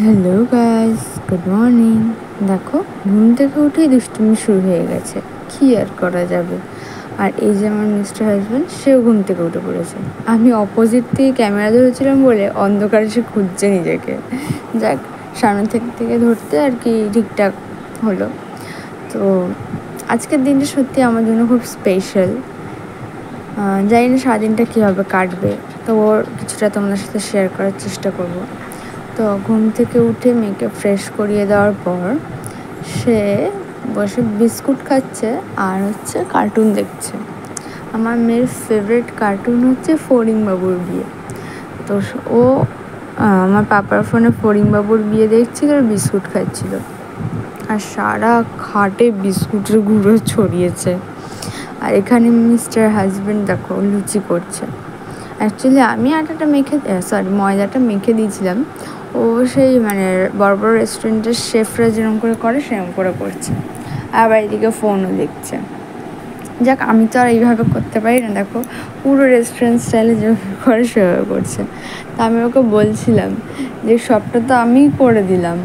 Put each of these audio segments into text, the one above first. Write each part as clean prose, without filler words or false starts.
Hello guys, good morning. দেখো, ঘুম থেকে উঠেই দুষ্টুমি শুরু হয়ে গেছে, কি আর করা যাবে। আর এই যে আমার মিস্টার হাজব্যান্ড, সেও ঘুম থেকে উঠে পড়েছে। আমি অপোজিট থেকে ক্যামেরা ধরেছিলাম বলে অন্ধকারে সে খুঁজছে নিজেকে। যাক, সামনে থেকে ধরতে আর কি ঠিকঠাক হলো। তো আজকের দিনটা সত্যি আমার জন্য খুব স্পেশাল। জানি না সারাদিনটা কীভাবে কাটবে, তো ওর কিছুটা তোমাদের সাথে শেয়ার করার চেষ্টা করব। তো ঘুম থেকে উঠে মেয়েকে ফ্রেশ করিয়ে দেওয়ার পর সে বসে বিস্কুট খাচ্ছে আর কার্টুন দেখছে। আমার মেয়ের ফেভারিট কার্টুন হচ্ছে ফড়িংবাবুর বিয়ে। তো ও আমার পাপার ফোনে ফড়িংবাবুর বিয়ে দেখছিল আর বিস্কুট খাচ্ছিল, আর সারা খাটে বিস্কুটের গুঁড়ো ছড়িয়েছে। আর এখানে মিস্টার হাজব্যান্ড দেখো লুচি করছে। অ্যাকচুয়ালি আমি ময়দাটা মেখে দিয়েছিলাম। ও সেই বড় বড় রেস্টুরেন্টের শেফরা যেরকম করে সেরকম করে করছে, আবার এদিকে ফোনও দেখছে। যাক, আমি তো আর এইভাবে করতে পারি না। দেখো, পুরো রেস্টুরেন্ট স্টাইলে যেভাবে করে সেভাবে করছে। তা আমি ওকে বলছিলাম যে সবটা তো আমিই করে দিলাম,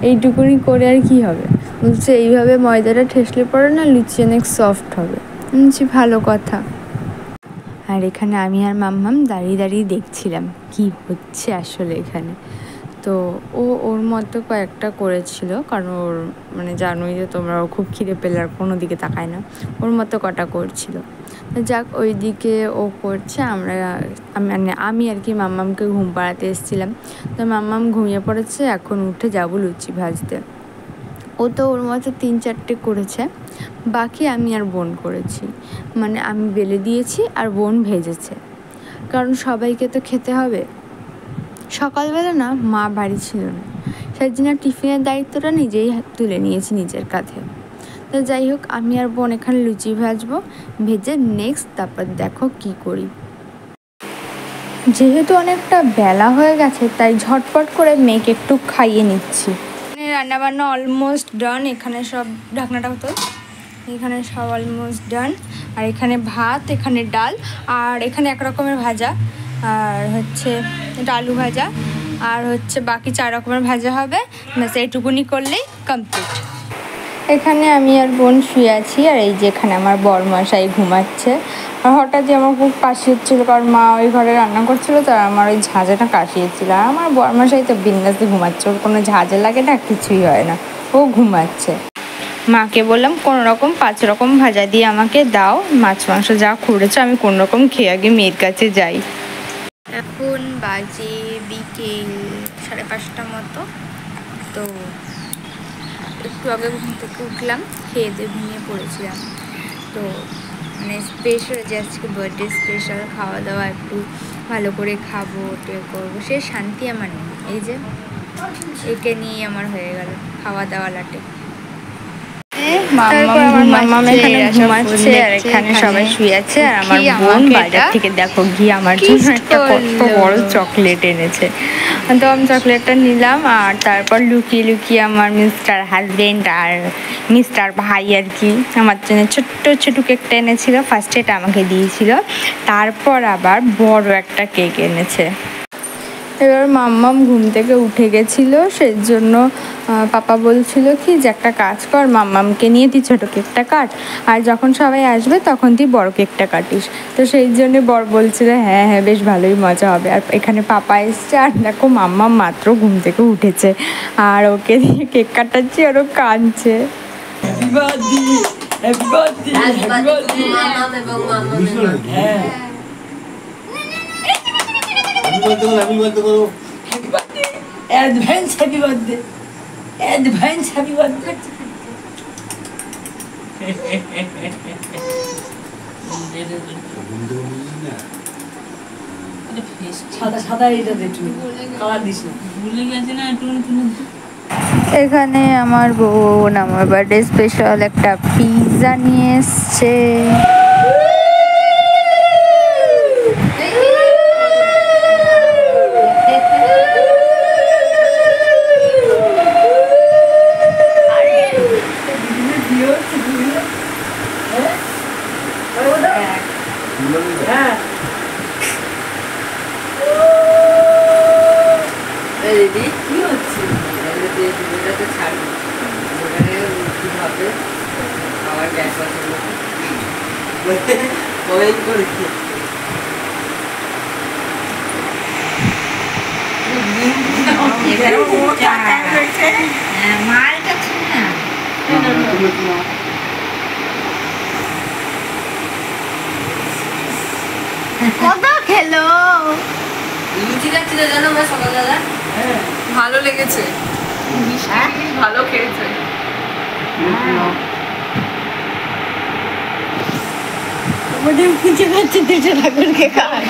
এইটুকুনি করে আর কি হবে। বলছে এইভাবে ময়দাটা ঠেসলে পরে না লুচি অনেক সফট হবে। বলছি ভালো কথা। আর এখানে আমি আর মাম্মাম দাঁড়িয়ে দাঁড়িয়ে দেখছিলাম কি হচ্ছে আসলে এখানে। তো ওর মতো কয়েকটা করেছিল, কারণ ওর জানোই যে তোমরা, ও খুব খিদে পেলে আর কোনো দিকে তাকায় না, ওর মতো কটা করছিল। যাক, ওই দিকে ও করছে, আমি আর কি মাম্মামকে ঘুম পাড়াতে এসেছিলাম। তো মাম্মাম ঘুমিয়ে পড়েছে, এখন উঠে যাবো লুচি ভাজতে। ও তো ওর মতো 3-4টে করেছে, বাকি আমি আর বোন করেছি। আমি বেলে দিয়েছি আর বোন ভেজেছে, কারণ সবাইকে তো খেতে হবে। সকালবেলা না মা বাড়ি ছিল না, সেই জন্য টিফিনের দায়িত্বটা নিজেই তুলে নিয়েছি নিজের কাঁধে। তো যাই হোক, আমি আর বোন এখানে লুচি ভাজবো, ভেজে নেক্সট তারপর দেখো কি করি। যেহেতু অনেকটা বেলা হয়ে গেছে, তাই ঝটপট করে মেয়েকে একটু খাইয়ে নিচ্ছি। রান্নাবান্না অলমোস্ট ডান। এখানে সব ঢাকনাটা হতো, এখানে সব অলমোস্ট ডান। আর এখানে ভাত, এখানে ডাল, আর এখানে এক রকমের ভাজা, আর এটা আলু ভাজা, আর বাকি 4 রকমের ভাজা হবে। ব্যাস এইটুকুনি করলেই কমপ্লিট। এখানে আমি আর বোন শুয়ে আছি, আর এই যে এখানে আমার বরমশাই ঘুমাচ্ছে। আর হঠাৎই আমার খুব কাশি হচ্ছিলো, কারণ মা ওই ঘরে রান্না করছিলো, তার আমার ওই ঝাঁঝাটা কাশি হচ্ছিলো। আর আমার বরমশাই তো বিন্দাসে ঘুমাচ্ছে, ওর কোনো ঝাঁঝা লাগে না, কিছুই হয় না, ও ঘুমাচ্ছে। মাকে বললাম কোনো রকম 5 রকম ভাজা দিয়ে আমাকে দাও, মাছ মাংস যা করেছো আমি কোনো রকম খেয়ে আগে মেয়ের কাছে যাই। এখন বাজে বিকেল 5:30 মতো। তো একটু আগে ঘুম থেকে উঠলাম, খেয়ে দিয়ে ঘুমিয়ে পড়েছিলাম। তো স্পেশাল যে আজকে বার্থডে স্পেশাল, খাওয়া দাওয়া একটু ভালো করে খাবো, ওটা করবো, সে শান্তি আমার নেই। এই যে একে নিয়েই আমার হয়ে গেল খাওয়া দাওয়া লাটে। তারপর আমার মাম্মা এখানে ঘুমাচ্ছে, আর এখানে সবাই শুয়ে আছে। আর আমার বোন বাজার থেকে দেখো গিয়ে আমার জন্য একটা কত বড় চকলেট এনেছে। তো আমি চকলেটটা নিলাম, আর তারপর লুকিয়ে লুকিয়ে আমার মিস্টার হাজবেন্ড আর মিস্টার ভাই আর কি আমার জন্য ছোট্ট ছোটো কেকটা এনেছিল। ফার্স্টে এটা আমাকে দিয়েছিল, তারপর আবার বড় একটা কেক এনেছে। এবার মাম্মাম ঘুম থেকে উঠে গেছিলো, সেই জন্য পাপা বলছিল কি যে একটা কাজ কর, মাম্মামকে নিয়ে তুই ছোটো কেকটা কাট, আর যখন সবাই আসবে তখন তুই বড় কেকটা কাটিস। তো সেই জন্যে বড় বলছিল হ্যাঁ হ্যাঁ বেশ ভালোই মজা হবে। আর এখানে পাপা এসছে, আর দেখো মাম্মাম মাত্র ঘুম থেকে উঠেছে, আর ওকে দিয়ে কেক কাটাচ্ছি, আর ও কাঁদছে। Advance happy birthday, advance happy birthday. সাদা সাদা এটা দে, কালার দিস না, ভুলে গেছে না একটু। এখানে আমার বোন আমার বার্থডে স্পেশাল একটা পিৎজা নিয়ে এসছে। কি হচ্ছে? মালটা ছিল না কত খেলো লুচি খাচ্ছিল জানো আমার সকালবেলা ভালো লেগেছে ভালো খেয়েছে ওদের মুছে খাচ্ছে দুটো ঠাকুরকে খাওয়ায়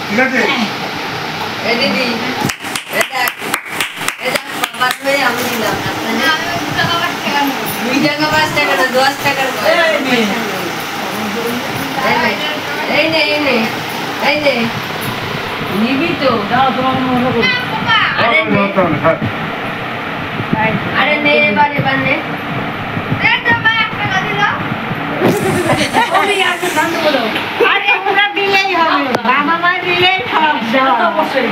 ঠিক আছে এই দিদি আমি দিলাম 2 টাকা 5 টাকা না 10 টাকার এই নে নিবি তো দাও তোমাকে মনে করো আরে নে বারে বারে আরে ওরা দিলেই হবে বাবা মা দিলেই সব অবশ্যই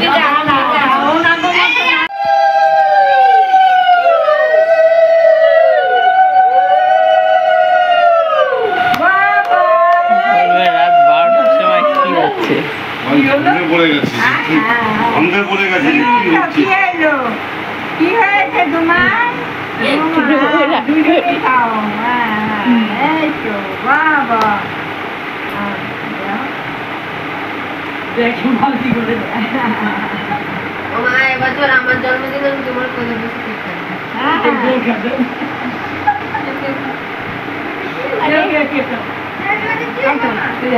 রাত 12টার সময় কি হচ্ছে সন্ধে পড়ে গেছে সন্ধে পড়ে গেছে কি হচ্ছে কি হয়েছে তোমার খাও এই তো বাবা দেখে মালতি করে ও মা এবার তোর আমার জন্মদিন আমি তোমার কোলে বসে কেক কাটবো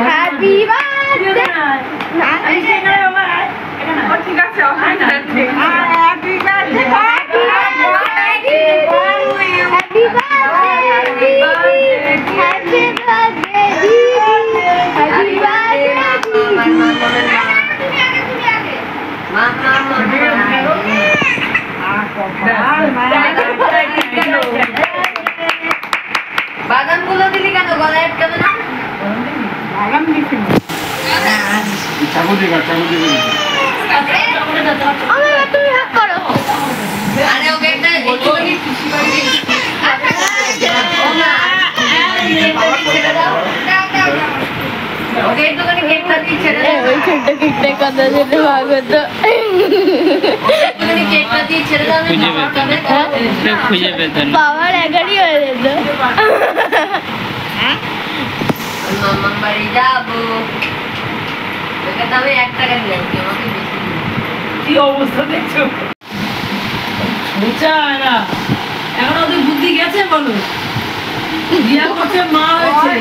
হ্যাপি বার্থডে ঠিক আছে happy happy birthday happy birthday happy birthday happy বাদাম গুলো দিলি কেন গলায় আটকাবে না চাকু দিবা তুমি হাত করো আরে ওকে একটা একটুখানি খুশি করে দিই ওকে একটুখানি কেকটা দিয়ে ছেড়ে দাও ওই ছোট্ট কেকটা কথা যেতে ভাগো তো একটুখানি কেকটা দিয়ে ছেড়ে দাও খুঁজে পেত না কেউ খুঁজে পেত না বাবার একারই হয়ে যেত মামা বাড়ি যাবো ওকে তো আমি 1 টাকা দিলাম কি আমাকে বেশি কি অবস্থা দেখছো বুঝা না এখন ওদের বুদ্ধি গেছে বলো বিয়া করছে মা হয়েছে